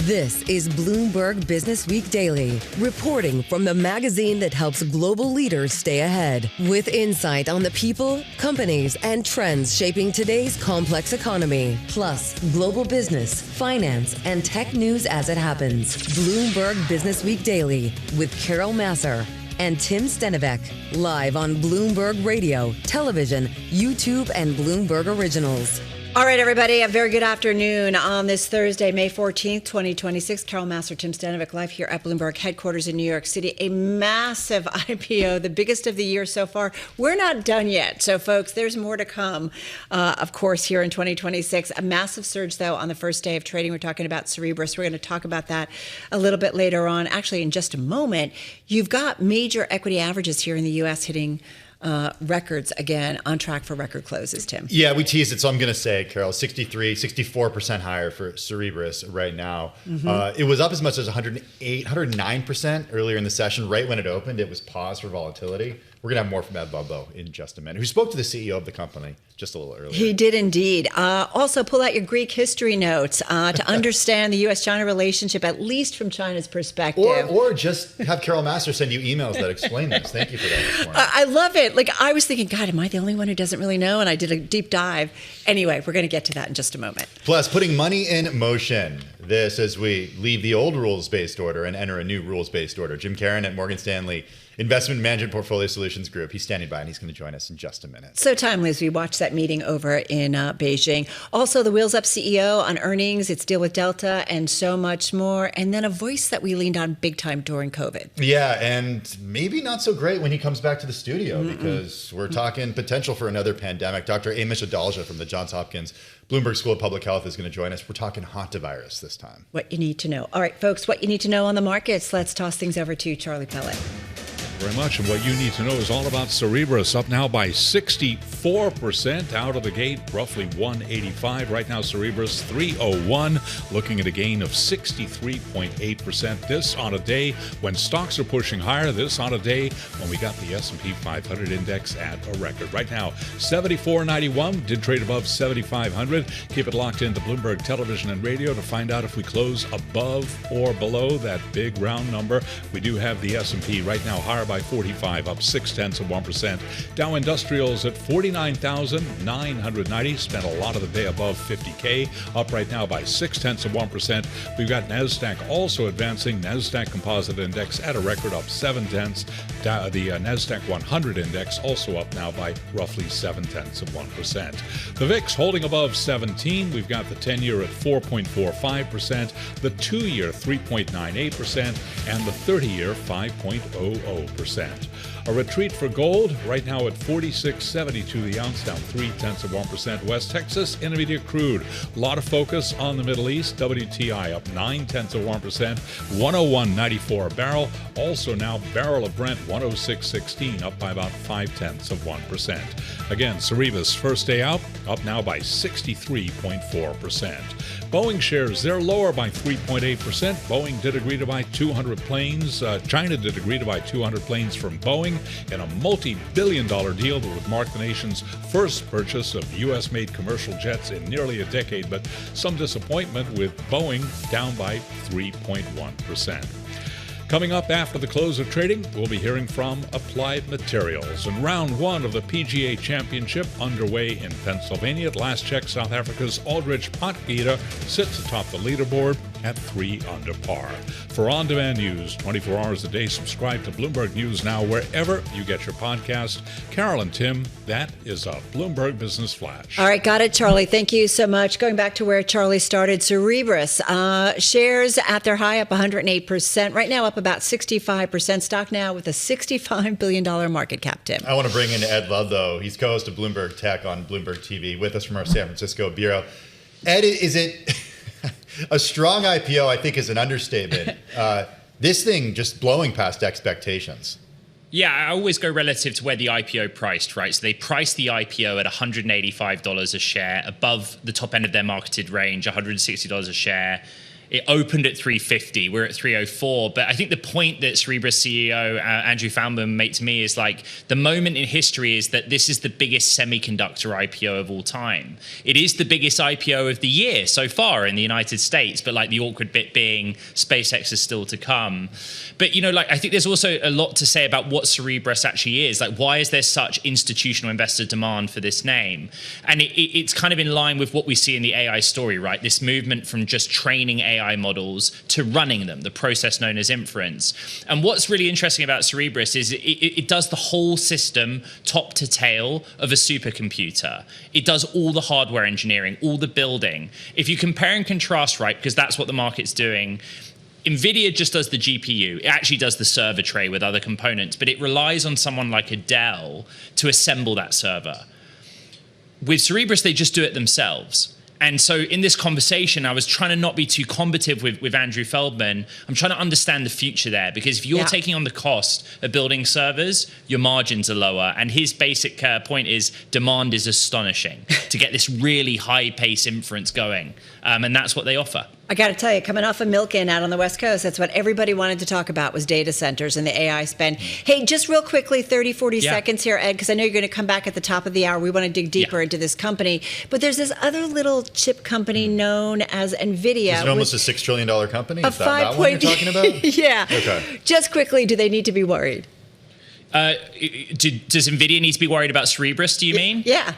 This is Bloomberg Businessweek Daily, reporting from the magazine that helps global leaders stay ahead, with insight on the people, companies, and trends shaping today's complex economy, plus global business, finance, and tech news as it happens. Bloomberg Businessweek Daily with Carol Massar and Tim Stenivek, live on Bloomberg Radio, television, YouTube, and Bloomberg Originals. All right, everybody, a very good afternoon on this Thursday, May 14th, 2026. Carol Massar, Tim Stenivek, live here at Bloomberg headquarters in New York City. A massive IPO, the biggest of the year so far. We're not done yet. So, folks, there's more to come, of course, here in 2026. A massive surge, though, on the first day of trading. We're talking about Cerebras. We're going to talk about that a little bit later on. Actually, in just a moment, you've got major equity averages here in the U.S. hitting records again, on track for record closes, Tim. Yeah, we teased it, so I'm going to say, Carol, 64% higher for Cerebras right now. It was up as much as 109% earlier in the session. Right when it opened, it was paused for volatility. We're going to have more from Ed Ludlow in just a minute, who spoke to the CEO of the company just a little earlier. He did indeed. Also, pull out your Greek history notes to understand the U.S.-China relationship, at least from China's perspective. Or just have Carol Massar send you emails that explain this. Thank you for that this morning. I love it. Like, I was thinking, God, am I the only one who doesn't really know? And I did a deep dive. Anyway, we're going to get to that in just a moment. Plus, putting money in motion. This as we leave the old rules-based order and enter a new rules-based order. Jim Caron at Morgan Stanley Investment Management Portfolio Solutions Group. He's standing by and he's going to join us in just a minute. So timely as we watch that meeting over in Beijing. Also, the Wheels Up CEO on earnings, its deal with Delta, and so much more. And then a voice that we leaned on big time during COVID. Yeah, and maybe not so great when he comes back to the studio because we're talking potential for another pandemic. Dr. Amesh Adalja from the Johns Hopkins Bloomberg School of Public Health is going to join us. We're talking Hantavirus this time. What you need to know. All right, folks, what you need to know on the markets. Let's toss things over to Charlie Pellet. Very much. And what you need to know is all about Cerebras, up now by 64% out of the gate, roughly 185. Right now, Cerebras 301, looking at a gain of 63.8%. This on a day when stocks are pushing higher. This on a day when we got the S&P 500 index at a record. Right now, 74.91, did trade above 7,500. Keep it locked into Bloomberg Television and Radio to find out if we close above or below that big round number. We do have the S&P right now higher by 45, up 0.6%. Dow Industrials at 49,990. Spent a lot of the day above 50K, up right now by 0.6%. We've got NASDAQ also advancing. NASDAQ Composite Index at a record, up 0.7. The NASDAQ 100 Index also up now by roughly 0.7%. The VIX holding above 17. We've got the 10-year at 4.45%, the 2-year 3.98%, and the 30-year 5.00%. A retreat for gold right now at $46.72 the ounce, down 0.3%. West Texas Intermediate crude. A lot of focus on the Middle East. WTI up 0.9%, 101.94 a barrel. Also now barrel of Brent 106.16, up by about 0.5%. Again, Cerebras first day out, up now by 63.4%. Boeing shares, they're lower by 3.8%. Boeing did agree to buy 200 planes. China did agree to buy 200 planes from Boeing in a multi-billion-dollar deal that would mark the nation's first purchase of U.S.-made commercial jets in nearly a decade, but some disappointment with Boeing down by 3.1%. Coming up after the close of trading, we'll be hearing from Applied Materials. And round one of the PGA Championship underway in Pennsylvania. At last check, South Africa's Aldrich Potgieter sits atop the leaderboard at 3 under par. For on-demand news 24 hours a day, subscribe to Bloomberg News Now wherever you get your podcast. Carol and Tim, that is a Bloomberg Business Flash. All right, got it, Charlie. Thank you so much. Going back to where Charlie started, Cerebras shares at their high up 108%. Right now up about 65%. Stock now with a $65 billion market cap, Tim. I want to bring in Ed Ludlow. He's co-host of Bloomberg Tech on Bloomberg TV with us from our San Francisco bureau. Ed, is it a strong IPO? I think is an understatement. This thing just blowing past expectations. Yeah, I always go relative to where the IPO priced, right? So they priced the IPO at $185 a share, above the top end of their marketed range, $160 a share. It opened at 350. We're at 304. But I think the point that Cerebras CEO Andrew Farrar made to me is like the moment in history is that this is the biggest semiconductor IPO of all time. It is the biggest IPO of the year so far in the United States. But like the awkward bit being SpaceX is still to come. But, you know, like I think there's also a lot to say about what Cerebras actually is. Like, why is there such institutional investor demand for this name? And it's kind of in line with what we see in the AI story, right? This movement from just training AI models to running them, the process known as inference. And what's really interesting about Cerebras is it does the whole system top to tail of a supercomputer. It does all the hardware engineering, all the building. If you compare and contrast, right, because that's what the market's doing, NVIDIA just does the GPU. It actually does the server tray with other components, but it relies on someone like a Dell to assemble that server. With Cerebras, they just do it themselves. And so in this conversation, I was trying to not be too combative with Andrew Feldman. I'm trying to understand the future there, because if you're taking on the cost of building servers, your margins are lower. And his basic point is demand is astonishing to get this really high pace inference going. And that's what they offer. I got to tell you, coming off of Milken out on the West Coast, that's what everybody wanted to talk about was data centers and the AI spend. Hey, just real quickly, 30, 40 seconds here, Ed, because I know you're going to come back at the top of the hour. We want to dig deeper into this company. But there's this other little chip company known as NVIDIA. Is it almost a $6 trillion company? Is that one you're talking about? Yeah. Okay. Just quickly, do they need to be worried? Does NVIDIA need to be worried about Cerebras, do you mean? Yeah.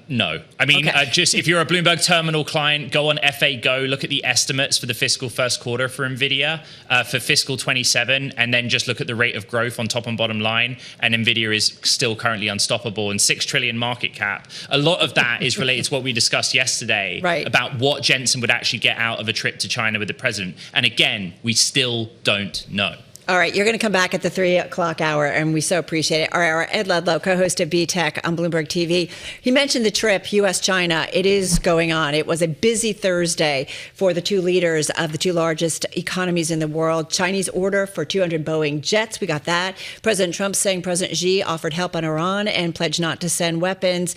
No. I mean, just if you're a Bloomberg Terminal client, go on FA Go, look at the estimates for the fiscal first quarter for NVIDIA for fiscal 27, and then just look at the rate of growth on top and bottom line. And NVIDIA is still currently unstoppable and 6 trillion market cap. A lot of that is related to what we discussed yesterday about what Jensen would actually get out of a trip to China with the president. And again, we still don't know. All right, you're going to come back at the 3 o'clock hour, and we so appreciate it. All right, our Ed Ludlow, co-host of B-Tech on Bloomberg TV. He mentioned the trip, U.S.-China. It is going on. It was a busy Thursday for the two leaders of the two largest economies in the world. Chinese order for 200 Boeing jets. We got that. President Trump saying President Xi offered help on Iran and pledged not to send weapons.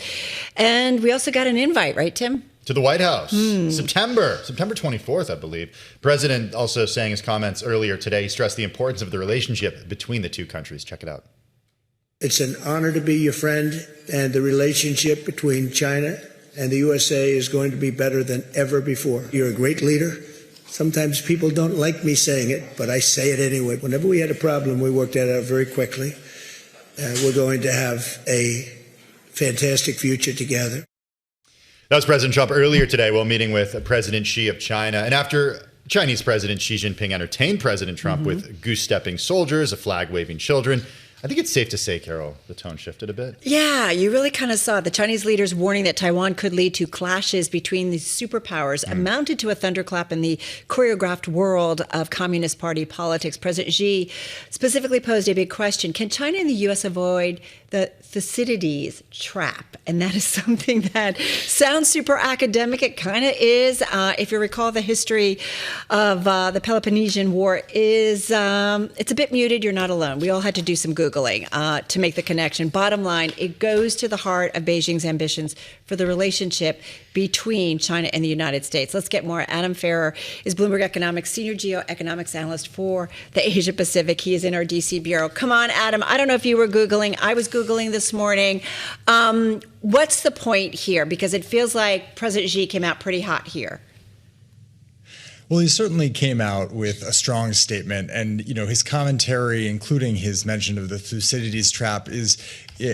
And we also got an invite, right, Tim? To the White House, September 24th, I believe. President also saying his comments earlier today, he stressed the importance of the relationship between the two countries. Check it out. It's an honor to be your friend, and the relationship between China and the USA is going to be better than ever before. You're a great leader. Sometimes people don't like me saying it, but I say it anyway. Whenever we had a problem, we worked that out very quickly. We're going to have a fantastic future together. That was President Trump earlier today while meeting with President Xi of China. And after Chinese President Xi Jinping entertained President Trump with goose-stepping soldiers, a flag-waving children, I think it's safe to say, Carol, the tone shifted a bit. Yeah, you really kind of saw the Chinese leaders warning that Taiwan could lead to clashes between these superpowers amounted to a thunderclap in the choreographed world of Communist Party politics. President Xi specifically posed a big question. Can China and the U.S. avoid the Thucydides trap? And that is something that sounds super academic. It kind of is. If you recall, the history of the Peloponnesian War is, it's a bit muted. You're not alone. We all had to do some Googling to make the connection. Bottom line, it goes to the heart of Beijing's ambitions for the relationship between China and the United States. Let's get more. Adam Farrar is Bloomberg Economics senior geoeconomics analyst for the Asia Pacific. He is in our DC bureau. Come on, Adam. I don't know if you were Googling. I was Googling this morning. What's the point here? Because it feels like President Xi came out pretty hot here. Well, he certainly came out with a strong statement, and his commentary, including his mention of the Thucydides trap, is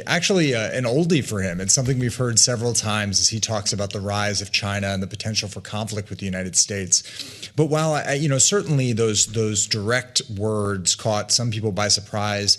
actually an oldie for him. It's something we've heard several times as he talks about the rise of China and the potential for conflict with the United States. But while certainly those direct words caught some people by surprise,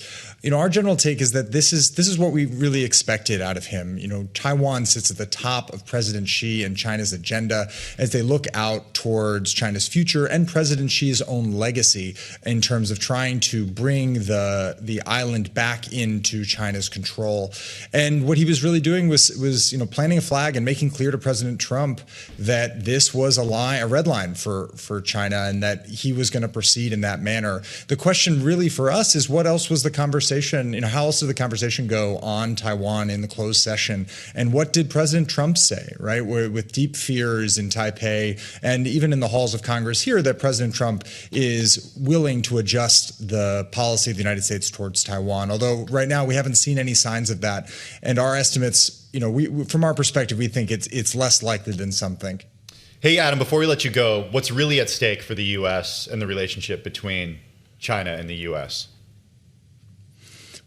our general take is that this is what we really expected out of him. Taiwan sits at the top of President Xi and China's agenda as they look out towards China's future and President Xi's own legacy in terms of trying to bring the island back into China's control. control. And what he was really doing was planting a flag and making clear to President Trump that this was a red line for China, and that he was going to proceed in that manner. The question really for us is, what else was the conversation? How else did the conversation go on Taiwan in the closed session? And what did President Trump say, right? With deep fears in Taipei and even in the halls of Congress here that President Trump is willing to adjust the policy of the United States towards Taiwan. Although right now we haven't seen any signs of that. And our estimates, we from our perspective, we think it's less likely than some think. Hey, Adam, before we let you go, what's really at stake for the U.S. and the relationship between China and the U.S.?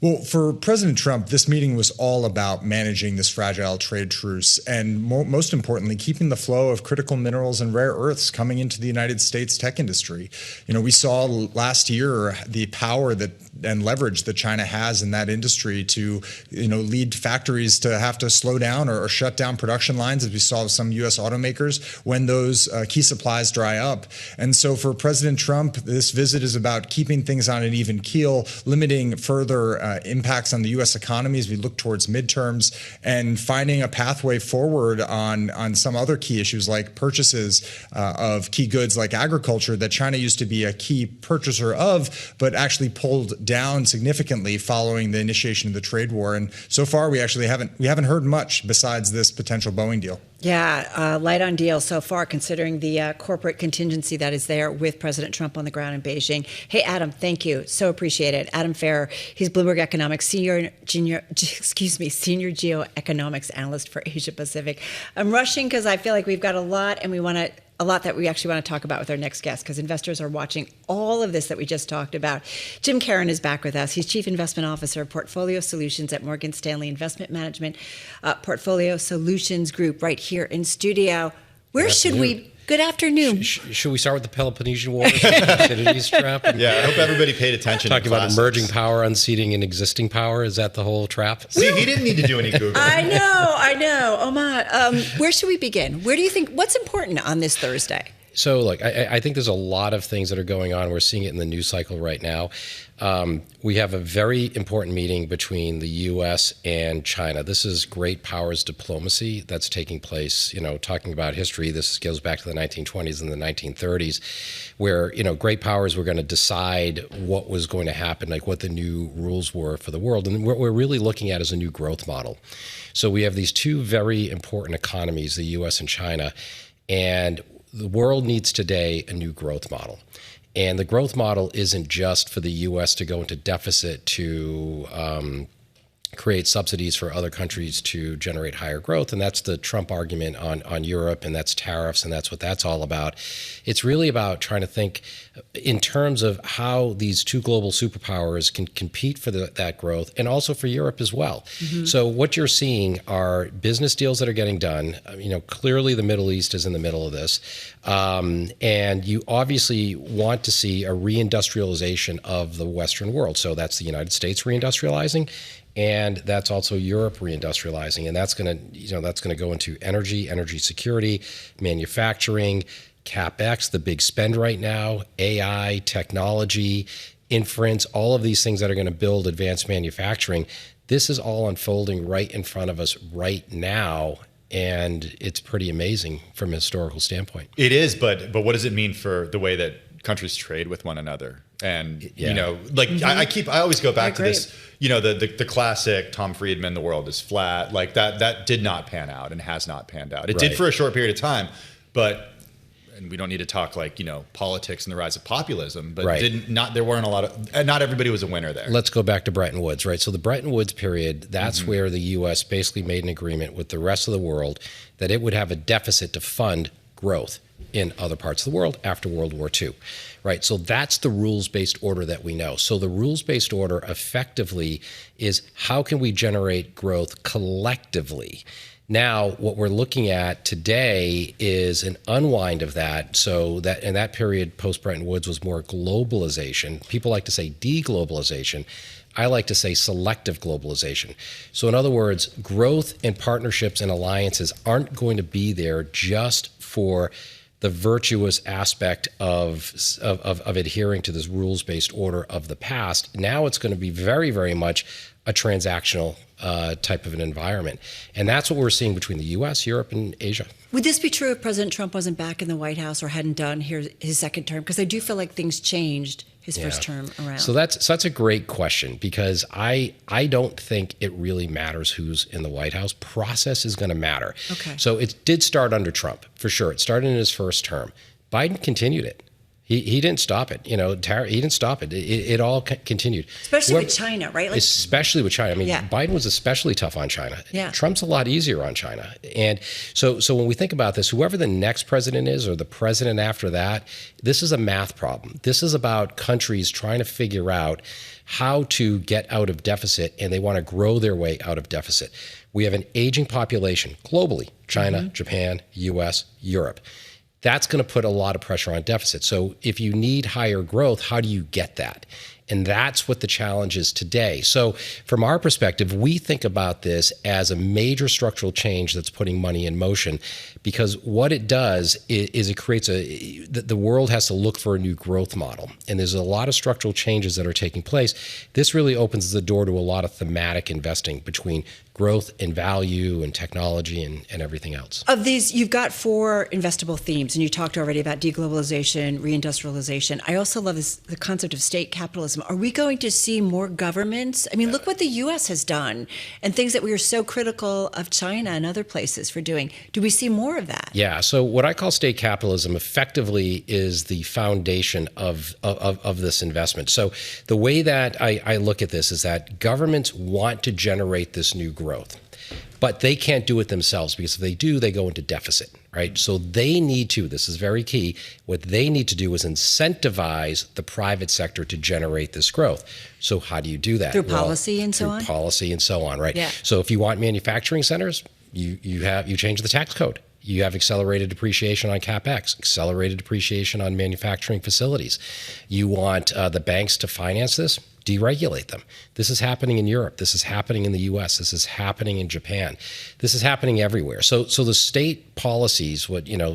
Well, for President Trump, this meeting was all about managing this fragile trade truce and, most importantly, keeping the flow of critical minerals and rare earths coming into the United States tech industry. We saw last year the power and leverage that China has in that industry to, lead factories to have to slow down or shut down production lines, as we saw with some U.S. automakers, when those key supplies dry up. And so for President Trump, this visit is about keeping things on an even keel, limiting further impacts on the U.S. economy as we look towards midterms, and finding a pathway forward on some other key issues like purchases of key goods like agriculture that China used to be a key purchaser of, but actually pulled down significantly following the initiation of the trade war. And so far, we haven't heard much besides this potential Boeing deal. Yeah, light on deal so far, considering the corporate contingency that is there with President Trump on the ground in Beijing. Hey, Adam, thank you. So appreciate it. Adam Farrar, he's Bloomberg Economics senior geoeconomics analyst for Asia Pacific. I'm rushing because I feel like we've got a lot that we actually want to talk about with our next guest, because investors are watching all of this that we just talked about. Jim Caron is back with us. He's Chief Investment Officer of Portfolio Solutions at Morgan Stanley Investment Management Portfolio Solutions Group, right here in studio. Where should we... Good afternoon. Should we start with the Peloponnesian Wars? Thucydides trap? Yeah, I hope everybody paid attention. Talking about emerging power unseating an existing power. Is that the whole trap? See, he didn't need to do any Google. I know. Oh my. Where should we begin? Where do you think, what's important on this Thursday? So, look, I think there's a lot of things that are going on. We're seeing it in the news cycle right now. We have a very important meeting between the U.S. and China. This is great powers diplomacy that's taking place. Talking about history, this goes back to the 1920s and the 1930s, where, great powers were going to decide what was going to happen, like what the new rules were for the world. And what we're really looking at is a new growth model. So we have these two very important economies, the U.S. and China, and the world needs today a new growth model. And the growth model isn't just for the U.S. to go into deficit to create subsidies for other countries to generate higher growth. And that's the Trump argument on Europe, and that's tariffs, and that's what that's all about. It's really about trying to think in terms of how these two global superpowers can compete for that growth, and also for Europe as well. Mm-hmm. So what you're seeing are business deals that are getting done. Clearly the Middle East is in the middle of this. And you obviously want to see a reindustrialization of the Western world. So that's the United States reindustrializing, and that's also Europe reindustrializing, and that's going to go into energy security, manufacturing, CapEx, the big spend right now, AI, technology, inference, all of these things that are going to build advanced manufacturing. This is all unfolding right in front of us right now, and it's pretty amazing from a historical standpoint. It is, but what does it mean for the way that countries trade with one another? And mm-hmm. I always go back to this, the classic Tom Friedman, the world is flat, like that did not pan out and has not panned out. It did for a short period of time, and we don't need to talk politics and the rise of populism, but there weren't a lot of, not everybody was a winner there. Let's go back to Bretton Woods, right? So the Bretton Woods period, that's mm-hmm. where the U.S. basically made an agreement with the rest of the world that it would have a deficit to fund growth in other parts of the world after World War II, right? So that's the rules-based order that we know. So the rules-based order effectively is how can we generate growth collectively? Now, what we're looking at today is an unwind of that. So that in that period, post-Bretton Woods was more globalization. People like to say deglobalization. I like to say selective globalization. So in other words, growth and partnerships and alliances aren't going to be there just for the virtuous aspect of adhering to this rules-based order of the past. Now it's going to be very, very much a transactional type of an environment. And that's what we're seeing between the U.S., Europe, and Asia. Would this be true if President Trump wasn't back in the White House or hadn't done his second term? Because I do feel like things changed his first term around. So that's a great question, because I don't think it really matters who's in the White House. Process is going to matter. Okay. So it did start under Trump, for sure. It started in his first term. Biden continued it. He didn't stop it. He didn't stop it. It all continued. Especially with China, right? Especially with China. I mean, Biden was especially tough on China. Yeah. Trump's a lot easier on China. And so when we think about this, whoever the next president is or the president after that, this is a math problem. This is about countries trying to figure out how to get out of deficit, and they want to grow their way out of deficit. We have an aging population globally, China, Japan, US, Europe. That's going to put a lot of pressure on deficit. So if you need higher growth, how do you get that? And that's what the challenge is today. So from our perspective, we think about this as a major structural change that's putting money in motion, because what it does is it creates the world has to look for a new growth model. And there's a lot of structural changes that are taking place. This really opens the door to a lot of thematic investing between growth and value and technology and everything else. Of these, you've got 4 investable themes, and you talked already about deglobalization, reindustrialization. I also love the concept of state capitalism. Are we going to see more governments? I mean, look what the U.S. has done and things that we are so critical of China and other places for doing. Do we see more of that? Yeah. So what I call state capitalism effectively is the foundation of this investment. So the way that I look at this is that governments want to generate this new growth. But they can't do it themselves, because if they do, they go into deficit, right? So they need to, this is very key, what they need to do is incentivize the private sector to generate this growth. So how do you do that? Through policy and so on? Through policy and so on, right? Yeah. So if you want manufacturing centers, you change the tax code. You have accelerated depreciation on CapEx, accelerated depreciation on manufacturing facilities. You want the banks to finance this? Deregulate them. This is happening in Europe. This is happening in the U.S. This is happening in Japan. This is happening everywhere. So the state policies,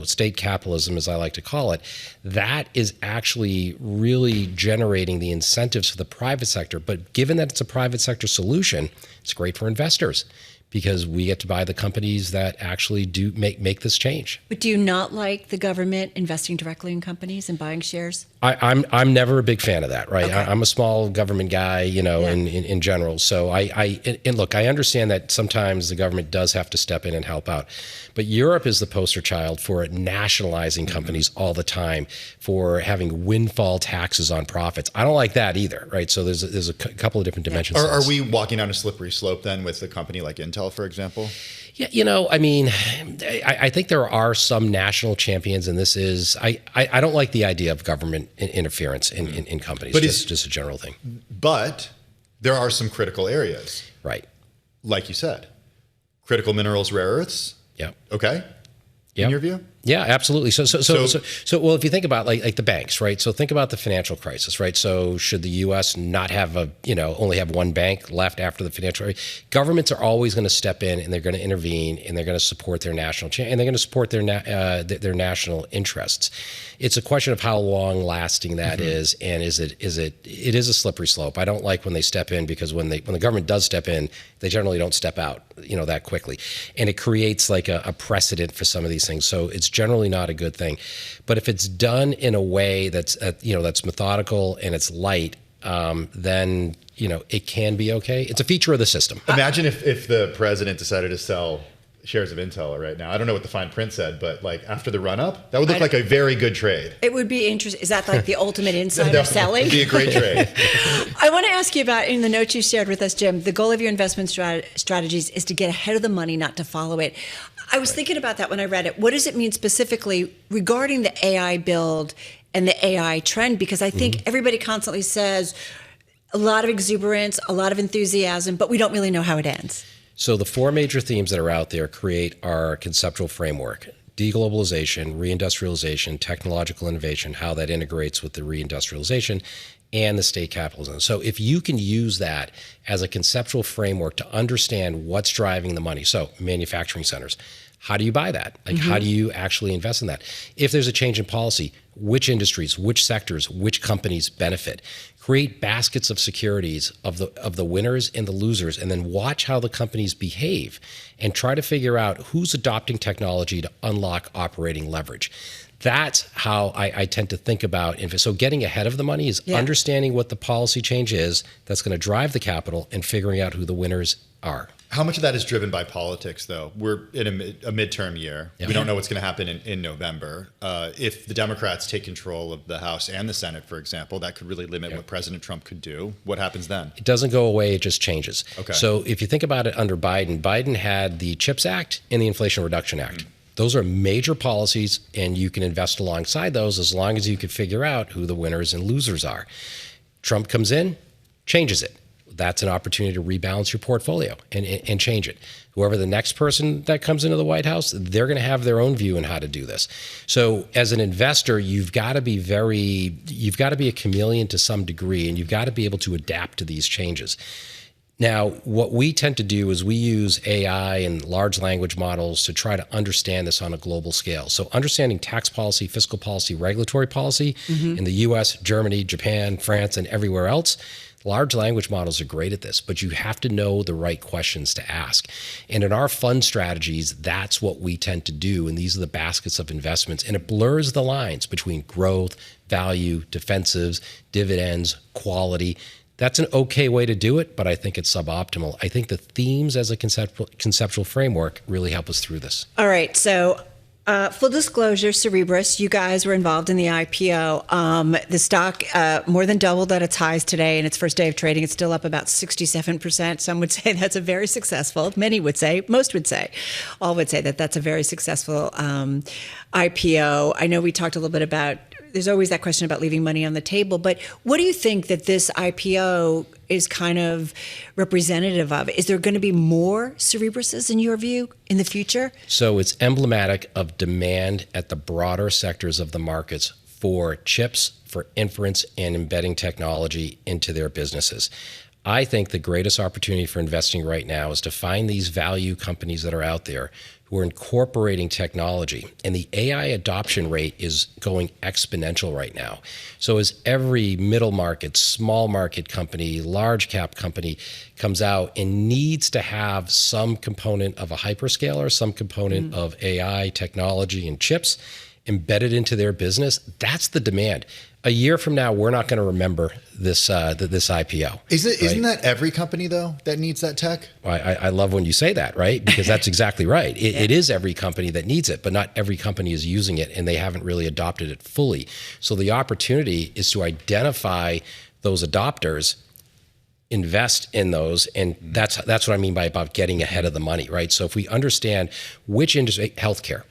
state capitalism, as I like to call it, that is actually really generating the incentives for the private sector. But given that it's a private sector solution, it's great for investors, because we get to buy the companies that actually do make this change. But do you not like the government investing directly in companies and buying shares? I'm never a big fan of that, right? Okay. I'm a small government guy, in general. So look, I understand that sometimes the government does have to step in and help out. But Europe is the poster child for nationalizing companies all the time, for having windfall taxes on profits. I don't like that either, right? So there's a couple of different dimensions. Are we walking down a slippery slope then with a company like Intel, for example? Yeah, I think there are some national champions, and this is, I don't like the idea of government interference in companies, but it's just a general thing. But there are some critical areas. Right. Like you said, critical minerals, rare earths. Yeah. Okay. Yep. In your view? Yeah, absolutely. So well, if you think about like the banks, right? So think about the financial crisis, right? So should the U.S. not have only have one bank left after the financial crisis? Governments are always going to step in, and they're going to intervene, and they're going to support their national and they're going to support their national interests. It's a question of how long lasting that is, and it is a slippery slope. I don't like when they step in, because when the government does step in, they generally don't step out, that quickly, and it creates like a precedent for some of these things. So it's generally not a good thing. But if it's done in a way that's that's methodical and it's light, then it can be okay. It's a feature of the system. Imagine if the president decided to sell shares of Intel right now. I don't know what the fine print said, but like after the run up, that would look like a very good trade. It would be interesting. Is that like the ultimate insider selling? It would be a great trade. I want to ask you about, in the notes you shared with us, Jim, the goal of your investment strategies is to get ahead of the money, not to follow it. I was thinking about that when I read it. What does it mean specifically regarding the AI build and the AI trend? Because I think everybody constantly says a lot of exuberance, a lot of enthusiasm, but we don't really know how it ends. So the 4 major themes that are out there create our conceptual framework: deglobalization, reindustrialization, technological innovation, how that integrates with the reindustrialization, and the state capitalism. So if you can use that as a conceptual framework to understand what's driving the money, so manufacturing centers, How do you buy that? Like, how do you actually invest in that? If there's a change in policy, which industries, which sectors, which companies benefit? Create baskets of securities of the winners and the losers, and then watch how the companies behave and try to figure out who's adopting technology to unlock operating leverage. That's how I tend to think about it. So getting ahead of the money is understanding what the policy change is that's going to drive the capital and figuring out who the winners are. How much of that is driven by politics, though? We're in a midterm year. Yeah. We don't know what's going to happen in November. If the Democrats take control of the House and the Senate, for example, that could really limit what President Trump could do. What happens then? It doesn't go away. It just changes. Okay. So if you think about it under Biden, Biden had the CHIPS Act and the Inflation Reduction Act. Those are major policies, and you can invest alongside those as long as you can figure out who the winners and losers are. Trump comes in, changes it. That's an opportunity to rebalance your portfolio and change it. Whoever the next person that comes into the White House, they're going to have their own view on how to do this. So as an investor, you've got to be a chameleon to some degree, and you've got to be able to adapt to these changes. Now, what we tend to do is we use AI and large language models to try to understand this on a global scale. So understanding tax policy, fiscal policy, regulatory policy in the US, Germany, Japan, France, and everywhere else. Large language models are great at this, but you have to know the right questions to ask. And in our fund strategies, that's what we tend to do. And these are the baskets of investments. And it blurs the lines between growth, value, defensives, dividends, quality. That's an okay way to do it, but I think it's suboptimal. I think the themes as a conceptual framework really help us through this. All right. So full disclosure, Cerebras, you guys were involved in the IPO. The stock more than doubled at its highs today in its first day of trading. It's still up about 67%. Some would say that's a very successful, many would say, most would say, all would say that that's a very successful IPO. I know we talked a little bit about, there's always that question about leaving money on the table, but what do you think that this IPO is kind of representative of? Is there going to be more Cerebrases in your view in the future? So it's emblematic of demand at the broader sectors of the markets for chips, for inference and embedding technology into their businesses. I think the greatest opportunity for investing right now is to find these value companies that are out there who are incorporating technology. And the AI adoption rate is going exponential right now. So as every middle market, small market company, large cap company comes out and needs to have some component of a hyperscaler, some component of AI technology and chips embedded into their business, that's the demand. A year from now, we're not going to remember this this IPO. Isn't that every company, though, that needs that tech? Well, I love when you say that, right? Because that's exactly right. It is every company that needs it, but not every company is using it, and they haven't really adopted it fully. So the opportunity is to identify those adopters, invest in those, and that's what I mean by about getting ahead of the money, right? So if we understand which industry, healthcare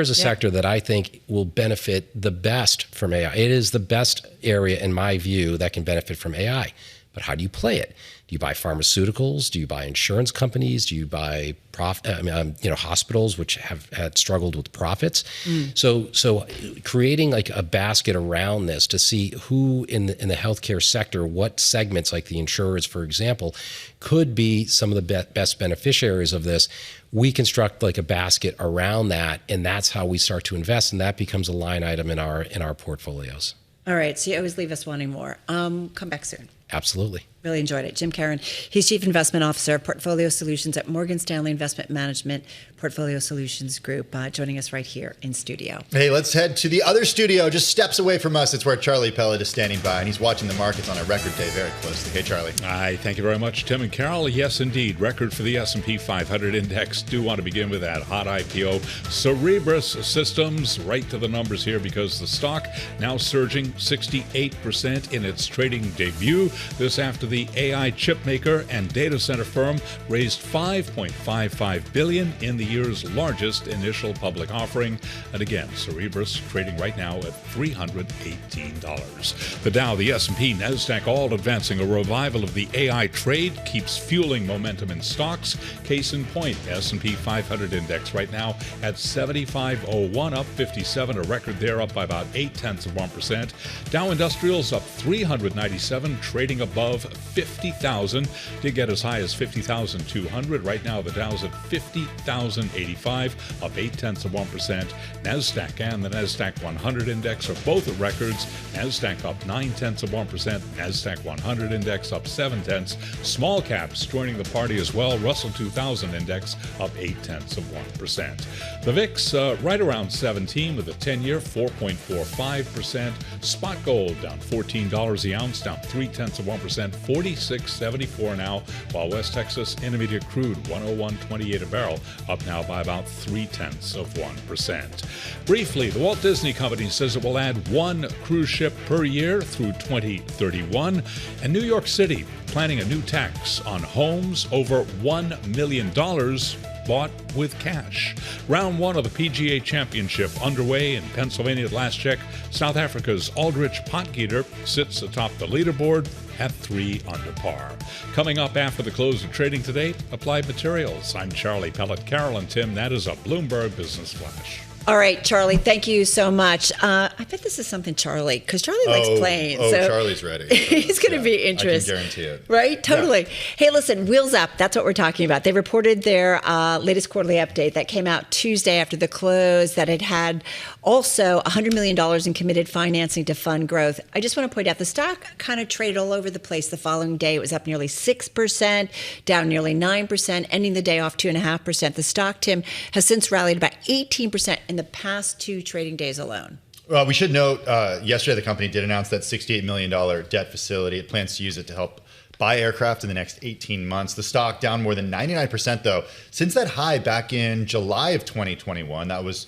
is a sector that I think will benefit the best from AI. It is the best area in my view that can benefit from AI. But how do you play it? Do you buy pharmaceuticals? Do you buy insurance companies? Do you buy hospitals which have had struggled with profits? So creating like a basket around this to see who in the healthcare sector, what segments like the insurers, for example, could be some of the best beneficiaries of this. We construct like a basket around that, and that's how we start to invest, and that becomes a line item in our portfolios. All right. So you always leave us wanting more. Come back soon. Absolutely. Really enjoyed it. Jim Caron, he's Chief Investment Officer of Portfolio Solutions at Morgan Stanley Investment Management Portfolio Solutions Group, joining us right here in studio. Hey, let's head to the other studio, just steps away from us. It's where Charlie Pellet is standing by, and he's watching the markets on a record day very closely. Hey, Charlie. Hi, thank you very much, Tim and Carol. Yes, indeed, record for the S&P 500 index. Do want to begin with that hot IPO. Cerebras Systems, right to the numbers here, because the stock now surging 68% in its trading debut. This after the AI chipmaker and data center firm raised $5.55 billion in the year's largest initial public offering. And again, Cerebras trading right now at $318. The Dow, the S&P, NASDAQ all advancing. A revival of the AI trade keeps fueling momentum in stocks. Case in point, S&P 500 index right now at 7501, up 57, a record there, up by about 0.8%. Dow Industrials up 397, trading trading above 50,000. Did get as high as 50,200. Right now, the Dow's at 50,085, up 0.8%. NASDAQ and the NASDAQ 100 index are both at records. NASDAQ up 0.9%. NASDAQ 100 index up 0.7. Small caps joining the party as well. Russell 2000 index up 0.8%. The VIX right around 17 with a 10-year 4.45%. Spot gold down $14 the ounce, down 0.3%, 46.74 now, while West Texas Intermediate crude 101.28 a barrel, up now by about 0.3%. Briefly, the Walt Disney Company says it will add one cruise ship per year through 2031, and New York City planning a new tax on homes over $1 million bought with cash. Round one of the PGA Championship underway in Pennsylvania at last check. South Africa's Aldrich Potgieter sits atop the leaderboard at 3 under par. Coming up after the close of trading today, Applied Materials. I'm Charlie Pellet. Carol and Tim, that is a Bloomberg Business Flash. All right, Charlie, thank you so much. I bet this is something Charlie, because Charlie likes planes. Oh, so Charlie's ready. He's going to be interested. I can guarantee it. Right? Totally. Yeah. Hey, listen, Wheels Up, that's what we're talking about. They reported their latest quarterly update that came out Tuesday after the close that it had also $100 million in committed financing to fund growth. I just want to point out the stock kind of traded all over the place the following day. It was up nearly 6%, down nearly 9%, ending the day off 2.5%. The stock, Tim, has since rallied about 18% in the past 2 trading days alone. Well, we should note, yesterday the company did announce that $68 million debt facility. It plans to use it to help buy aircraft in the next 18 months. The stock down more than 99%, though, since that high back in July of 2021. That was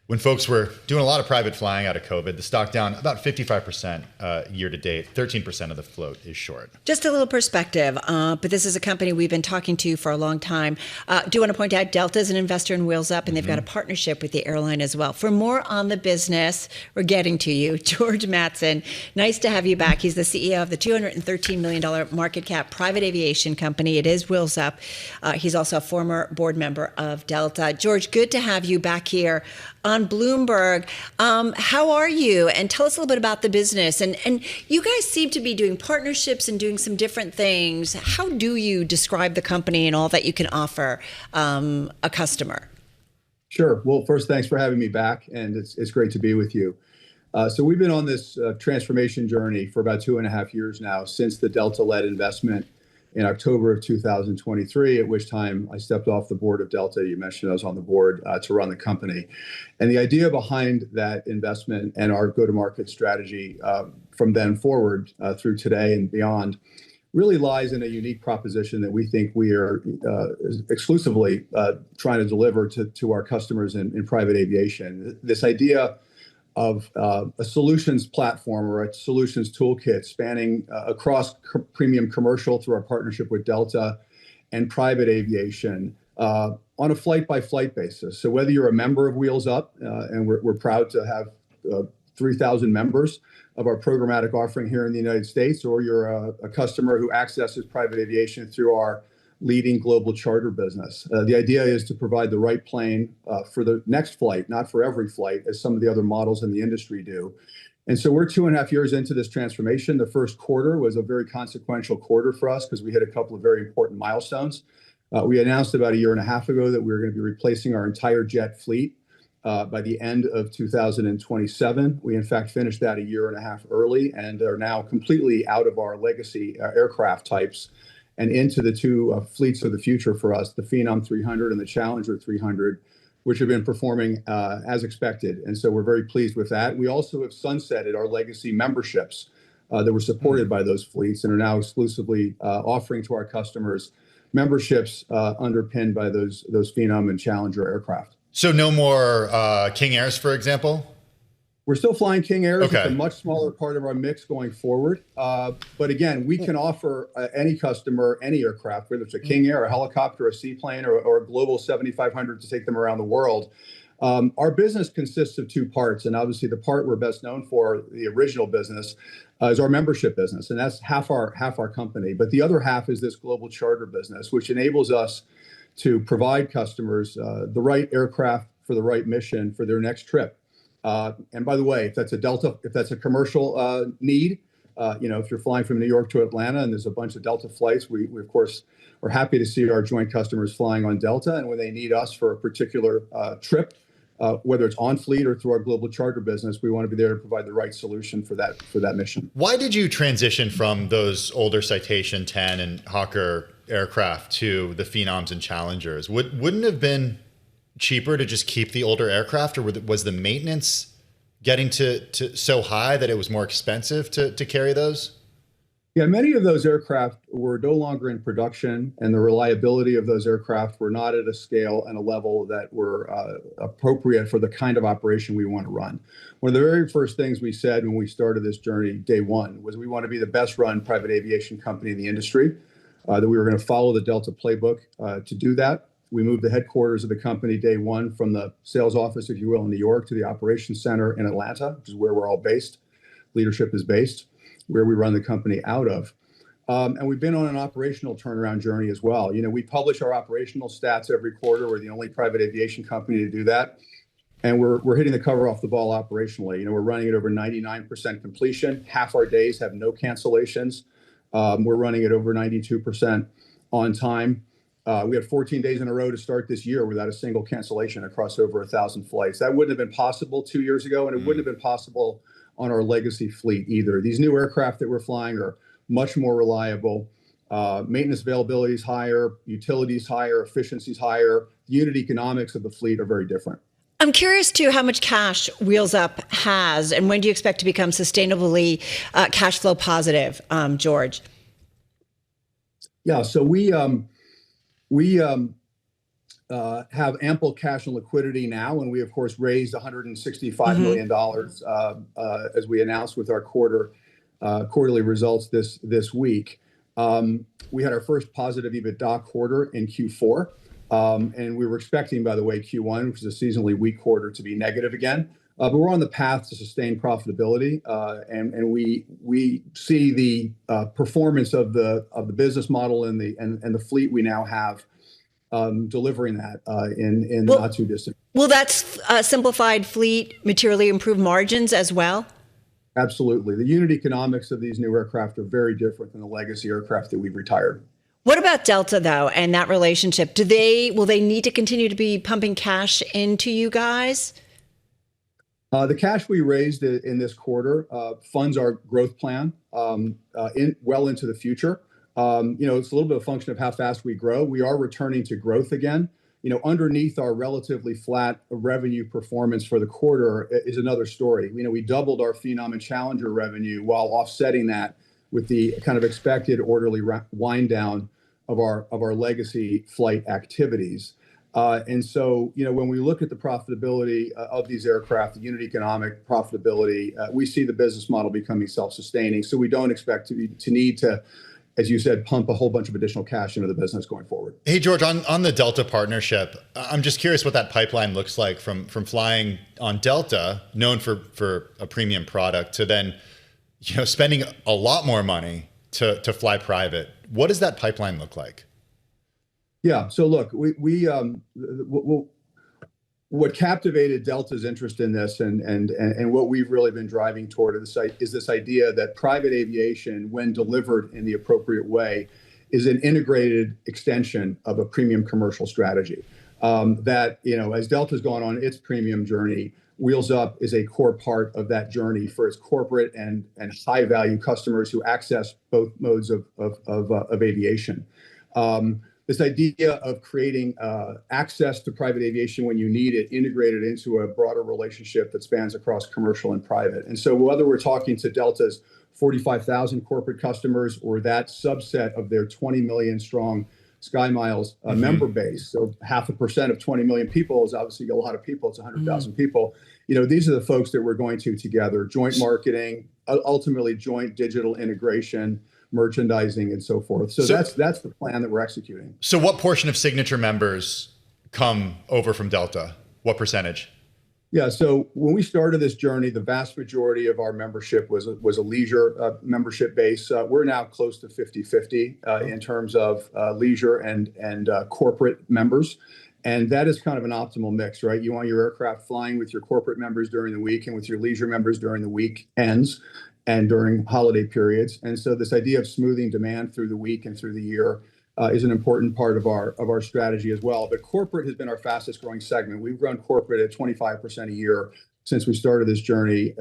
when folks were doing a lot of private flying out of COVID. The stock down about 55% year to date. 13% of the float is short. Just a little perspective, but this is a company we've been talking to for a long time. Do want to point out Delta is an investor in Wheels Up, and they've got a partnership with the airline as well. For more on the business, we're getting to you. George Mattson, nice to have you back. He's the CEO of the $213 million market cap private aviation company. It is Wheels Up. He's also a former board member of Delta. George, good to have you back here on Bloomberg. How are you? And tell us a little bit about the business. And you guys seem to be doing partnerships and doing some different things. How do you describe the company and all that you can offer a customer? Sure. Well, first, thanks for having me back. And it's great to be with you. So we've been on this transformation journey for about 2.5 years now, since the Delta-led investment in October of 2023, at which time I stepped off the board of Delta. You mentioned I was on the board to run the company. And the idea behind that investment and our go-to-market strategy from then forward through today and beyond really lies in a unique proposition that we think we are exclusively trying to deliver to our customers in private aviation. This idea of a solutions platform or a solutions toolkit spanning across premium commercial through our partnership with Delta and private aviation on a flight-by-flight basis. So whether you're a member of Wheels Up, and we're proud to have 3,000 members of our programmatic offering here in the United States, or you're a customer who accesses private aviation through our leading global charter business. The idea is to provide the right plane for the next flight, not for every flight, as some of the other models in the industry do. And so we're 2.5 years into this transformation. The first quarter was a very consequential quarter for us because we hit a couple of very important milestones. We announced about 1.5 years ago that we were going to be replacing our entire jet fleet by the end of 2027. We, in fact, finished that 1.5 years early and are now completely out of our legacy aircraft types and into the 2 fleets of the future for us, the Phenom 300 and the Challenger 300, which have been performing as expected. And so we're very pleased with that. We also have sunsetted our legacy memberships that were supported by those fleets and are now exclusively offering to our customers memberships underpinned by those Phenom and Challenger aircraft. So no more King Airs, for example? We're still flying King Airs. Okay. It's a much smaller part of our mix going forward. But again, we can offer any customer any aircraft, whether it's a King Air, a helicopter, a seaplane, or a Global 7500 to take them around the world. Our business consists of 2 parts. And obviously the part we're best known for, the original business, is our membership business. And that's half our company. But the other half is this global charter business, which enables us to provide customers the right aircraft for the right mission for their next trip. And by the way, if that's a Delta, if that's a commercial need, If you're flying from New York to Atlanta and there's a bunch of Delta flights, we of course are happy to see our joint customers flying on Delta. And when they need us for a particular trip, whether it's on fleet or through our global charter business, we want to be there to provide the right solution for that mission. Why did you transition from those older Citation 10 and Hawker aircraft to the Phenoms and Challengers? Wouldn't it have been cheaper to just keep the older aircraft, or was the maintenance getting to so high that it was more expensive to carry those? Yeah, many of those aircraft were no longer in production, and the reliability of those aircraft were not at a scale and a level that were appropriate for the kind of operation we want to run. One of the very first things we said when we started this journey, day one, was we want to be the best run private aviation company in the industry, that we were going to follow the Delta playbook. To do that, we moved the headquarters of the company day one from the sales office, if you will, in New York to the operations center in Atlanta, which is where we're all based. Leadership is based, where we run the company out of. And we've been on an operational turnaround journey as well. We publish our operational stats every quarter. We're the only private aviation company to do that. And we're hitting the cover off the ball operationally. We're running at over 99% completion. Half our days have no cancellations. We're running at over 92% on time. We had 14 days in a row to start this year without a single cancellation across over 1,000 flights. That wouldn't have been possible 2 years ago, and it wouldn't have been possible on our legacy fleet either. These new aircraft that we're flying are much more reliable. Maintenance availability is higher, utility is higher, efficiency is higher. The unit economics of the fleet are very different. I'm curious, too, how much cash Wheels Up has, and when do you expect to become sustainably cash flow positive, George? Yeah, so we have ample cash and liquidity now, and we, of course, raised $165 million as we announced with our quarterly results this week. We had our first positive EBITDA quarter in Q4, and we were expecting, by the way, Q1, which is a seasonally weak quarter, to be negative again. But we're on the path to sustain profitability, and we see the performance of the business model and the fleet we now have delivering that in the not too distant. Will that simplified fleet materially improve margins as well? Absolutely. The unit economics of these new aircraft are very different than the legacy aircraft that we've retired. What about Delta, though, and that relationship? Will they need to continue to be pumping cash into you guys? The cash we raised in this quarter funds our growth plan well into the future. It's a little bit of a function of how fast we grow. We are returning to growth again. Underneath our relatively flat revenue performance for the quarter is another story. We doubled our Phenom and Challenger revenue while offsetting that with the kind of expected orderly wind down of our legacy flight activities. And so, when we look at the profitability of these aircraft, the unit economic profitability, we see the business model becoming self-sustaining. So we don't expect to need to, as you said, pump a whole bunch of additional cash into the business going forward. Hey, George, on the Delta partnership, I'm just curious what that pipeline looks like from flying on Delta, known for a premium product, to then, spending a lot more money to fly private. What does that pipeline look like? Yeah. So look, what captivated Delta's interest in this and what we've really been driving toward is this idea that private aviation, when delivered in the appropriate way, is an integrated extension of a premium commercial strategy. As Delta's gone on its premium journey, Wheels Up is a core part of that journey for its corporate and high value customers who access both modes of aviation. This idea of creating access to private aviation when you need it, integrated into a broader relationship that spans across commercial and private. And so whether we're talking to Delta's 45,000 corporate customers or that subset of their 20 million strong SkyMiles member base, so 0.5% of 20 million people is obviously a lot of people, it's 100,000 people. These are the folks that we're going to together, joint marketing, ultimately joint digital integration, merchandising, and so forth. So that's the plan that we're executing. So what portion of Signature members come over from Delta? What percentage? Yeah, so when we started this journey, the vast majority of our membership was a leisure membership base. We're now close to 50-50 in terms of leisure and corporate members. And that is kind of an optimal mix, right? You want your aircraft flying with your corporate members during the week and with your leisure members during the weekends. and during holiday periods. And so this idea of smoothing demand through the week and through the year is an important part of our strategy as well. But corporate has been our fastest growing segment. We've grown corporate at 25% a year since we started this journey,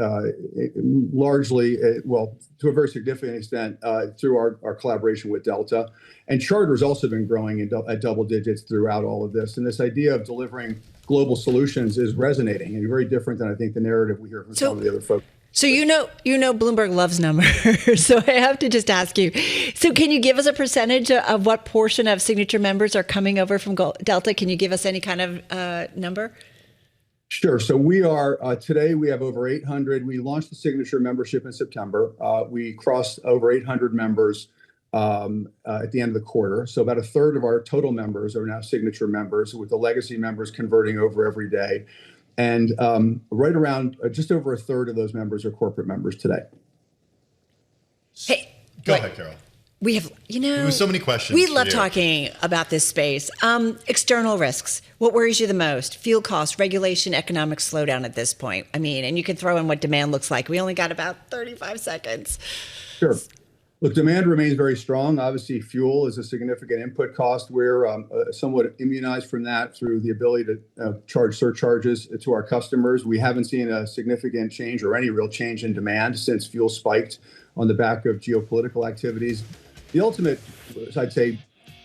largely, well, to a very significant extent, through our collaboration with Delta. And charter has also been growing at double digits throughout all of this. And this idea of delivering global solutions is resonating and very different than I think the narrative we hear from some of the other folks. So you know Bloomberg loves numbers. So I have to just ask you. So can you give us a percentage of what portion of Signature members are coming over from Delta? Can you give us any kind of number? Sure. So we are today. We have over 800. We launched the Signature membership in September. We crossed over 800 members at the end of the quarter. So about a third of our total members are now Signature members, with the legacy members converting over every day. And right around just over a third of those members are corporate members today. Hey, go ahead, Carol. We have, so many questions. We love talking about this space. External risks. What worries you the most? Fuel costs, regulation, economic slowdown at this point. I mean, and you can throw in what demand looks like. We only got about 35 seconds. Sure. Look, demand remains very strong. Obviously, fuel is a significant input cost. We're somewhat immunized from that through the ability to charge surcharges to our customers. We haven't seen a significant change or any real change in demand since fuel spiked on the back of geopolitical activities. The ultimate, I'd say,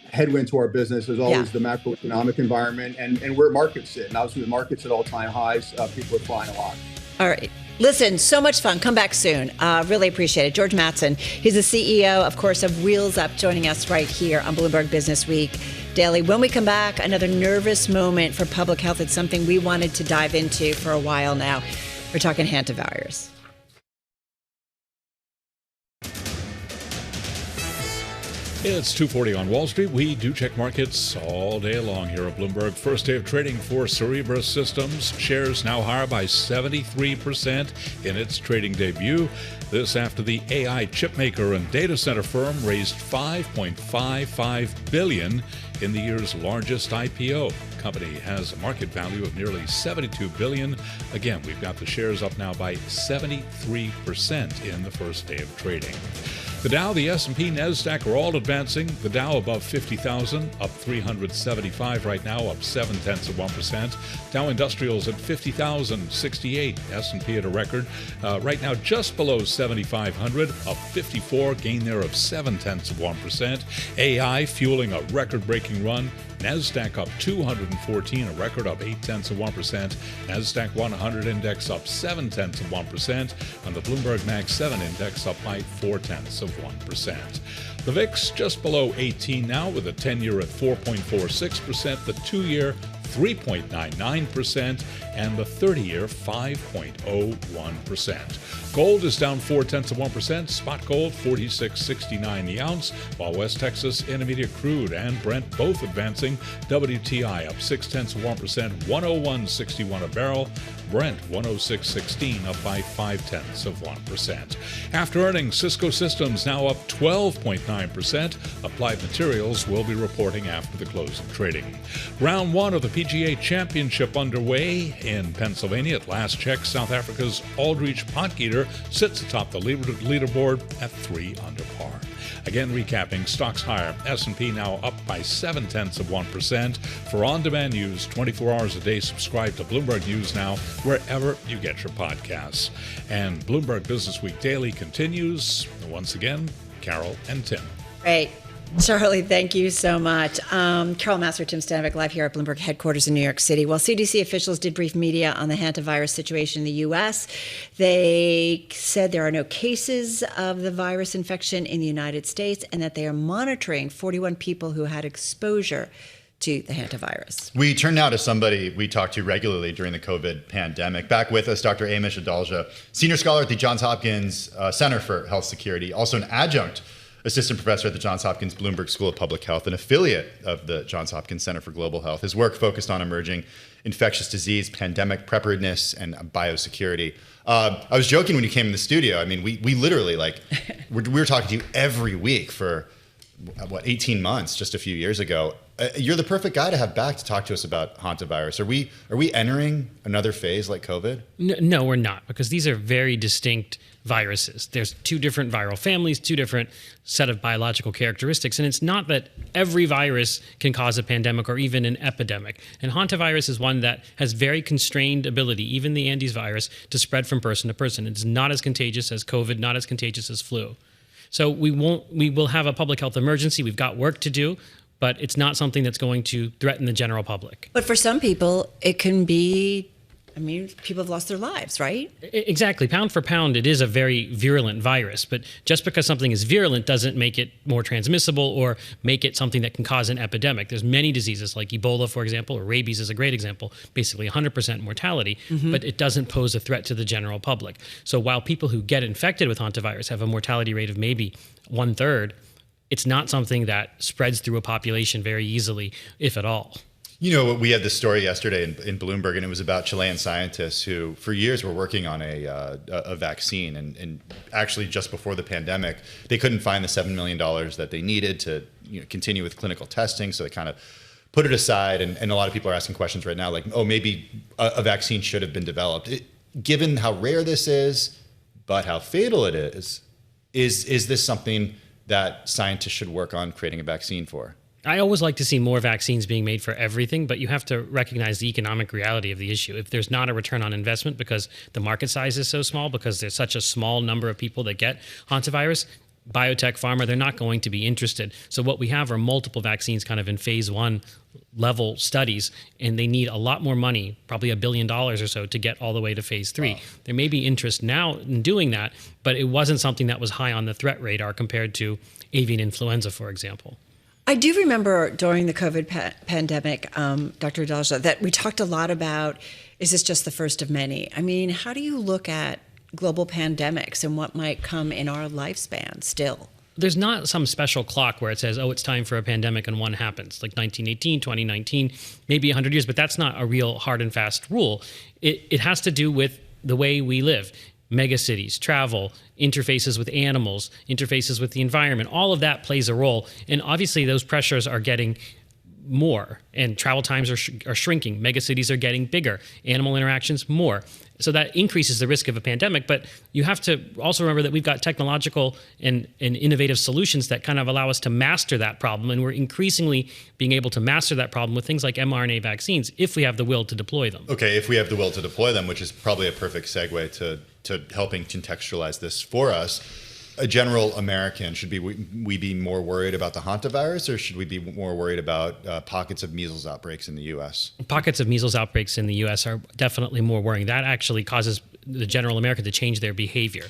headwind to our business is always the macroeconomic environment and where markets sit. And obviously, with markets at all-time highs, people are flying a lot. All right. Listen, so much fun. Come back soon. Really appreciate it. George Mattson, he's the CEO, of course, of Wheels Up, joining us right here on Bloomberg Businessweek Daily. When we come back, another nervous moment for public health. It's something we wanted to dive into for a while now. We're talking Hantavirus. It's 2:40 on Wall Street. We do check markets all day long here at Bloomberg. First day of trading for Cerebras Systems. Shares now higher by 73% in its trading debut. This after the AI chipmaker and data center firm raised $5.55 billion in the year's largest IPO. The company has a market value of nearly $72 billion. Again, we've got the shares up now by 73% in the first day of trading. The Dow, the S&P, NASDAQ are all advancing. The Dow above 50,000, up 375 right now, up 0.7%. Dow Industrials at 50,068. S&P at a record. Right now just below 7,500, up 54, gain there of 0.7%. AI fueling a record-breaking run. NASDAQ up 214, a record up 0.8%. NASDAQ 100 index up 0.7%, and the Bloomberg Mag 7 index up by 0.4%. The VIX just below 18 now, with a 10-year at 4.46%, the 2-year 3.99%, and the 30-year 5.01%. Gold is down 0.4%. Spot gold, $46.69 the ounce, while West Texas Intermediate crude and Brent both advancing. WTI up 0.6%, 101.61 a barrel. Brent 106.16, up by 0.5%. After earnings, Cisco Systems now up 12.9%. Applied Materials will be reporting after the close of trading. Round 1 of the PGA Championship underway in Pennsylvania. At last check, South Africa's Aldrich Potgieter sits atop the leaderboard at 3 under par. Again, recapping, stocks higher. S&P now up by 0.7%. For on-demand news, 24 hours a day, subscribe to Bloomberg News Now, wherever you get your podcasts. And Bloomberg Businessweek Daily continues. Once again, Carol and Tim. Great. Charlie, thank you so much. Carol Massar, Tim Stanovic, live here at Bloomberg headquarters in New York City. Well, CDC officials did brief media on the hantavirus situation in the U.S. They said there are no cases of the virus infection in the United States and that they are monitoring 41 people who had exposure to the hantavirus. We turn now to somebody we talk to regularly during the COVID pandemic. Back with us, Dr. Amesh Adalja, senior scholar at the Johns Hopkins Center for Health Security, also an adjunct assistant professor at the Johns Hopkins Bloomberg School of Public Health, an affiliate of the Johns Hopkins Center for Global Health. His work focused on emerging infectious disease, pandemic preparedness, and biosecurity. I was joking when you came in the studio. I mean, we literally, we were talking to you every week for, 18 months, just a few years ago. You're the perfect guy to have back to talk to us about hantavirus. Are we entering another phase like COVID? No, we're not, because these are very distinct viruses. There's two different viral families, two different set of biological characteristics. And it's not that every virus can cause a pandemic or even an epidemic. And Hantavirus is one that has very constrained ability, even the Andes virus, to spread from person to person. It's not as contagious as COVID, not as contagious as flu. So we will have a public health emergency. We've got work to do, but it's not something that's going to threaten the general public. But for some people, it can be, people have lost their lives, right? Exactly. Pound for pound, it is a very virulent virus. But just because something is virulent doesn't make it more transmissible or make it something that can cause an epidemic. There's many diseases like Ebola, for example, or rabies is a great example, basically 100% mortality, but it doesn't pose a threat to the general public. So while people who get infected with hantavirus have a mortality rate of maybe 1/3, it's not something that spreads through a population very easily, if at all. You know, we had this story yesterday in Bloomberg, and it was about Chilean scientists who, for years, were working on a vaccine. And actually, just before the pandemic, they couldn't find the $7 million that they needed to continue with clinical testing. So they kind of put it aside. And a lot of people are asking questions right now, like, oh, maybe a vaccine should have been developed. Given how rare this is, but how fatal it is this something that scientists should work on creating a vaccine for? I always like to see more vaccines being made for everything, but you have to recognize the economic reality of the issue. If there's not a return on investment because the market size is so small, because there's such a small number of people that get hantavirus, biotech, pharma, they're not going to be interested. So what we have are multiple vaccines kind of in phase 1 level studies, and they need a lot more money, probably $1 billion or so, to get all the way to phase 3. Wow. There may be interest now in doing that, but it wasn't something that was high on the threat radar compared to avian influenza, for example. I do remember during the COVID pandemic, Dr. Adalja, that we talked a lot about, is this just the first of many? How do you look at global pandemics and what might come in our lifespan still? There's not some special clock where it says, oh, it's time for a pandemic and one happens, like 1918, 2019, maybe 100 years, but that's not a real hard and fast rule. It has to do with the way we live. Megacities, travel, interfaces with animals, interfaces with the environment, all of that plays a role. And obviously those pressures are getting more, and travel times are shrinking. Megacities are getting bigger, animal interactions more. So that increases the risk of a pandemic. But you have to also remember that we've got technological and innovative solutions that kind of allow us to master that problem. And we're increasingly being able to master that problem with things like mRNA vaccines if we have the will to deploy them. Okay, if we have the will to deploy them, which is probably a perfect segue to helping contextualize this for us. A general American, should we be more worried about the hantavirus, or should we be more worried about pockets of measles outbreaks in the U.S.? Pockets of measles outbreaks in the U.S. are definitely more worrying. That actually causes the general American to change their behavior.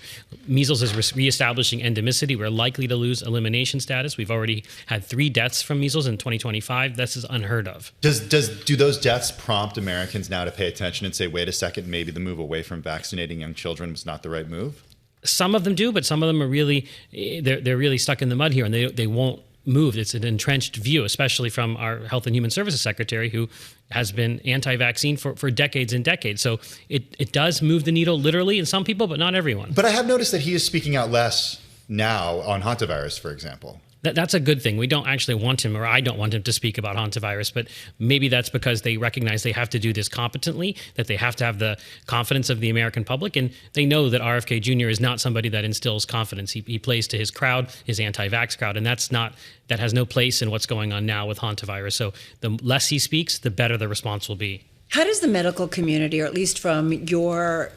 Measles is reestablishing endemicity. We're likely to lose elimination status. We've already had 3 deaths from measles in 2025. This is unheard of. Do those deaths prompt Americans now to pay attention and say, wait a second, maybe the move away from vaccinating young children was not the right move? Some of them do, but some of them are they're really stuck in the mud here, and they won't move. It's an entrenched view, especially from our Health and Human Services Secretary, who has been anti-vaccine for decades and decades. So it does move the needle literally in some people, but not everyone. But I have noticed that he is speaking out less now on hantavirus, for example. That's a good thing. We don't actually want him, or I don't want him to speak about hantavirus, but maybe that's because they recognize they have to do this competently, that they have to have the confidence of the American public, and they know that RFK Jr. is not somebody that instills confidence. He plays to his crowd, his anti-vax crowd, and that has no place in what's going on now with hantavirus. So the less he speaks, the better the response will be. How does the medical community, or at least from your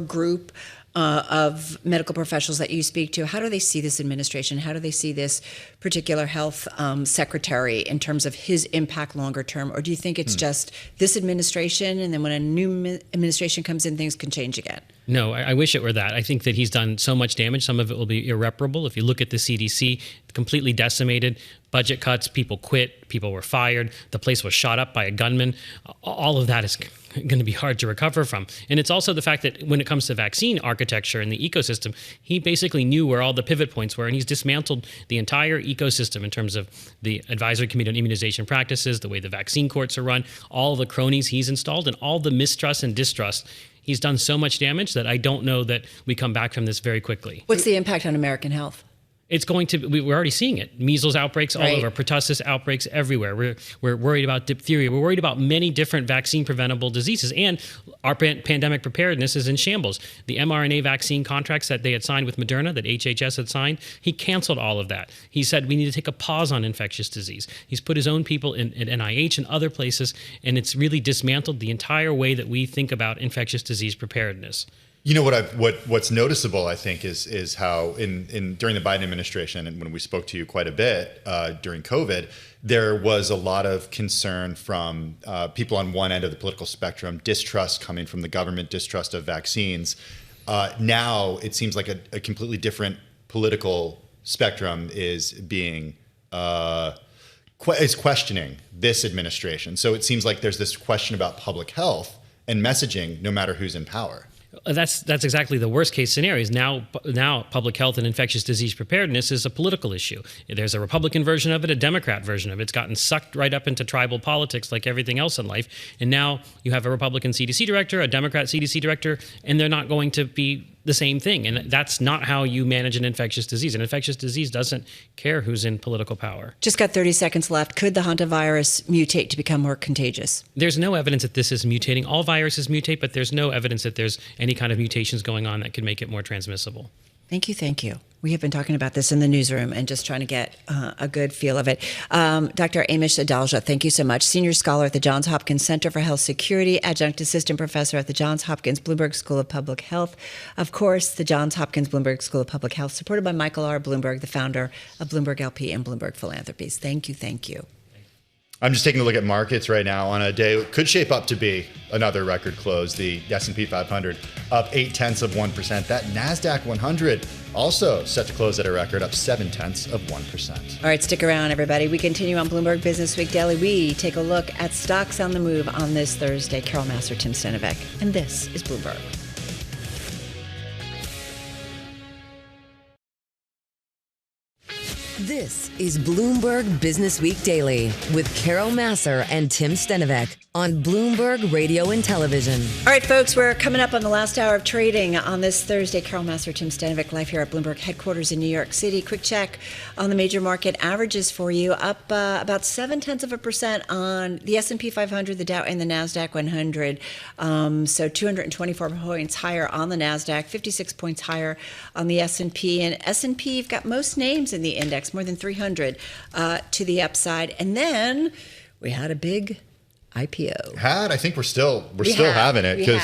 group of medical professionals that you speak to, how do they see this administration? How do they see this particular health secretary in terms of his impact longer term? Or do you think it's just this administration, and then when a new administration comes in, things can change again? No, I wish it were that. I think that he's done so much damage. Some of it will be irreparable. If you look at the CDC, completely decimated, budget cuts, people quit, people were fired, the place was shot up by a gunman. All of that is going to be hard to recover from. And it's also the fact that when it comes to vaccine architecture and the ecosystem, he basically knew where all the pivot points were, and he's dismantled the entire ecosystem in terms of the Advisory Committee on Immunization Practices, the way the vaccine courts are run, all the cronies he's installed, and all the mistrust and distrust. He's done so much damage that I don't know that we come back from this very quickly. What's the impact on American health? It's going to. We're already seeing it. Measles outbreaks all over. Pertussis outbreaks everywhere. We're worried about diphtheria. We're worried about many different vaccine-preventable diseases. And our pandemic preparedness is in shambles. The mRNA vaccine contracts that they had signed with Moderna, that HHS had signed, he canceled all of that. He said we need to take a pause on infectious disease. He's put his own people in NIH and other places, and it's really dismantled the entire way that we think about infectious disease preparedness. You know what's noticeable, I think, is how during the Biden administration, and when we spoke to you quite a bit during COVID, there was a lot of concern from people on one end of the political spectrum, distrust coming from the government, distrust of vaccines. Now it seems like a completely different political spectrum is being is questioning this administration. So it seems like there's this question about public health and messaging, no matter who's in power. That's exactly the worst case scenario. Is now public health and infectious disease preparedness is a political issue. There's a Republican version of it, a Democrat version of it. It's gotten sucked right up into tribal politics like everything else in life. And now you have a Republican CDC director, a Democrat CDC director, and they're not going to be the same thing. And that's not how you manage an infectious disease. An infectious disease doesn't care who's in political power. Just got 30 seconds left. Could the Hantavirus mutate to become more contagious? There's no evidence that this is mutating. All viruses mutate, but there's no evidence that there's any kind of mutations going on that could make it more transmissible. Thank you. We have been talking about this in the newsroom and just trying to get a good feel of it. Dr. Amesh Adalja, thank you so much. Senior scholar at the Johns Hopkins Center for Health Security, adjunct assistant professor at the Johns Hopkins Bloomberg School of Public Health. Of course, the Johns Hopkins Bloomberg School of Public Health, supported by Michael R. Bloomberg, the founder of Bloomberg LP and Bloomberg Philanthropies. Thank you. I'm just taking a look at markets right now on a day could shape up to be another record close. The S&P 500 up 0.8%. That NASDAQ 100 also set to close at a record, up 0.7%. All right, stick around, everybody. We continue on Bloomberg Businessweek Daily. We take a look at stocks on the move on this Thursday. Carol Massar, Tim Stenivek, and this is Bloomberg. This is Bloomberg Businessweek Daily with Carol Massar and Tim Stenivek on Bloomberg Radio and Television. All right, folks, we're coming up on the last hour of trading on this Thursday. Carol Massar, Tim Stenivek, live here at Bloomberg headquarters in New York City. Quick check on the major market averages for you. Up about 0.7% on the S&P 500, the Dow, and the NASDAQ 100. So 224 points higher on the NASDAQ, 56 points higher on the S&P. And S&P, you've got most names in the index, more than 300 to the upside. And then we had a big IPO. I think we're still having it because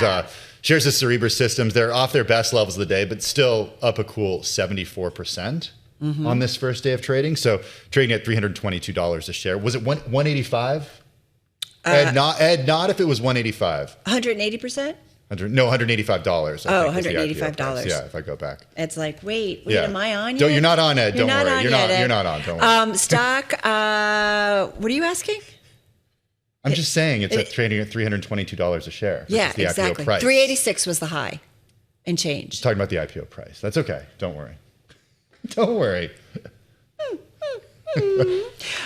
shares of Cerebras Systems, they're off their best levels of the day, but still up a cool 74% on this first day of trading. So trading at $322 a share. Was it 185? Ed, not if it was 185. 180%? No, $185. $185. Yeah, if I go back. It's like, wait, am I on yet? You're not on, Ed. Don't worry. You're not on. Don't worry. Stock, what are you asking? I'm just saying it's trading at $322 a share. Yeah, the exactly. IPO price. 386 was the high and change. Talking about the IPO price. That's okay. Don't worry. Don't worry.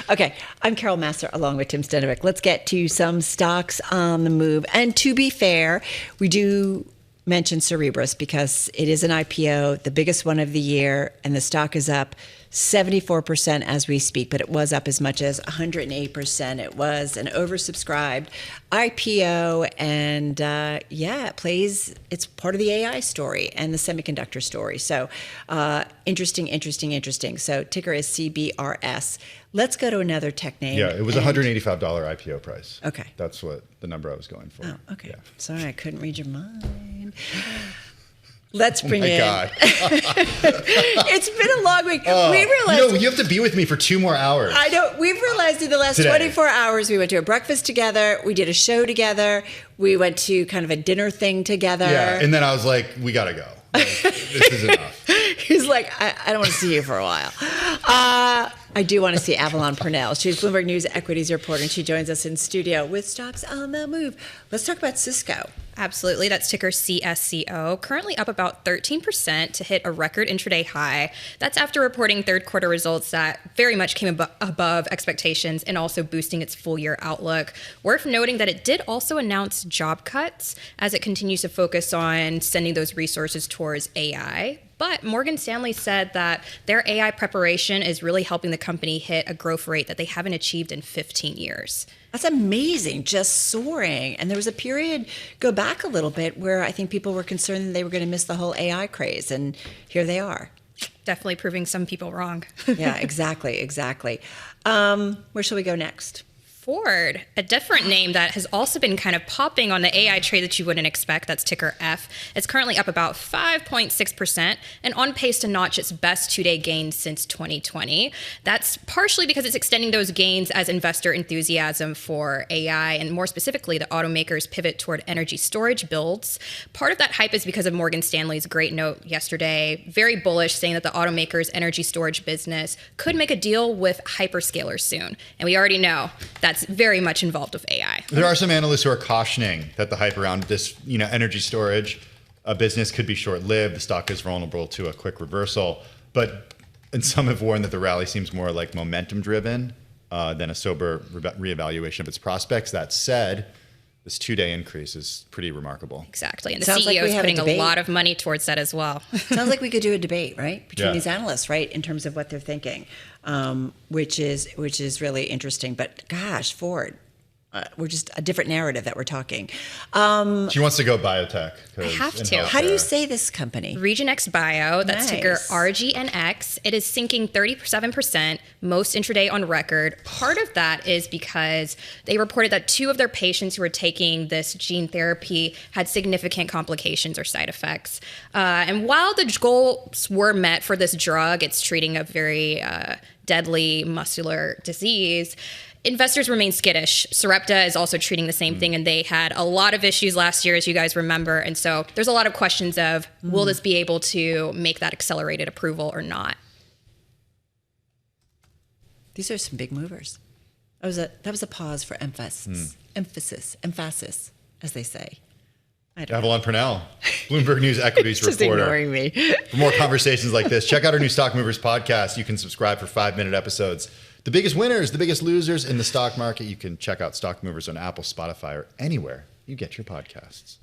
Okay, I'm Carol Massar along with Tim Stenivek. Let's get to some stocks on the move. And to be fair, we do mention Cerebras because it is an IPO, the biggest one of the year, and the stock is up 74% as we speak, but it was up as much as 108%. It was an oversubscribed IPO, and it's part of the AI story and the semiconductor story. So interesting. So ticker is CBRS. Let's go to another tech name. Yeah, it was $185 IPO price. Okay. That's what the number I was going for. Oh, okay. Yeah. Sorry, I couldn't read your mind. Let's bring in. God. It's been a long week. We realized you have to be with me for 2 more hours. I know. We've realized in the last 24 hours, we went to a breakfast together. We did a show together. We went to kind of a dinner thing together. Yeah, and then I was like, we got to go. This is enough. He's like, I don't want to see you for a while. I do want to see Avalon Purnell. She's Bloomberg News equities reporter, and she joins us in studio with stocks on the move. Let's talk about Cisco. Absolutely. That's ticker CSCO, currently up about 13% to hit a record intraday high. That's after reporting third quarter results that very much came above expectations and also boosting its full year outlook. Worth noting that it did also announce job cuts as it continues to focus on sending those resources towards AI. But Morgan Stanley said that their AI preparation is really helping the company hit a growth rate that they haven't achieved in 15 years. That's amazing, just soaring. And there was a period, go back a little bit, where I think people were concerned that they were going to miss the whole AI craze. And here they are. Definitely proving some people wrong. Yeah, exactly. Where shall we go next? Ford, a different name that has also been kind of popping on the AI trade that you wouldn't expect. That's ticker F. It's currently up about 5.6% and on pace to notch its best two-day gain since 2020. That's partially because it's extending those gains as investor enthusiasm for AI and more specifically the automakers pivot toward energy storage builds. Part of that hype is because of Morgan Stanley's great note yesterday, very bullish, saying that the automakers' energy storage business could make a deal with hyperscalers soon. And we already know that's very much involved with AI. There are some analysts who are cautioning that the hype around this, energy storage business could be short-lived. The stock is vulnerable to a quick reversal, and some have warned that the rally seems more like momentum-driven than a sober reevaluation of its prospects. That said, this two-day increase is pretty remarkable. Exactly, and the CEO is putting a lot of money towards that as well. Sounds like we could do a debate, right, between Yeah. these analysts, right, in terms of what they're thinking, which is really interesting. But gosh, Ford, we're just a different narrative that we're talking. She wants to go biotech. I have to. How do you say this company? RegionX Bio, that's ticker Nice. RGNX. It is sinking 37%, most intraday on record. Part of that is because they reported that 2 of their patients who were taking this gene therapy had significant complications or side effects. And while the goals were met for this drug, it's treating a very deadly muscular disease, investors remain skittish. Sarepta is also treating the same thing, and they had a lot of issues last year, as you guys remember. And so there's a lot of questions of, will this be able to make that accelerated approval or not? These are some big movers. That was a pause for emphasis, as they say. Avalon Purnell, Bloomberg News equities Just reporter. ignoring me. For more conversations like this, check out our new Stock Movers podcast. You can subscribe for 5-minute episodes. The biggest winners, the biggest losers in the stock market. You can check out Stock Movers on Apple, Spotify, or anywhere you get your podcasts.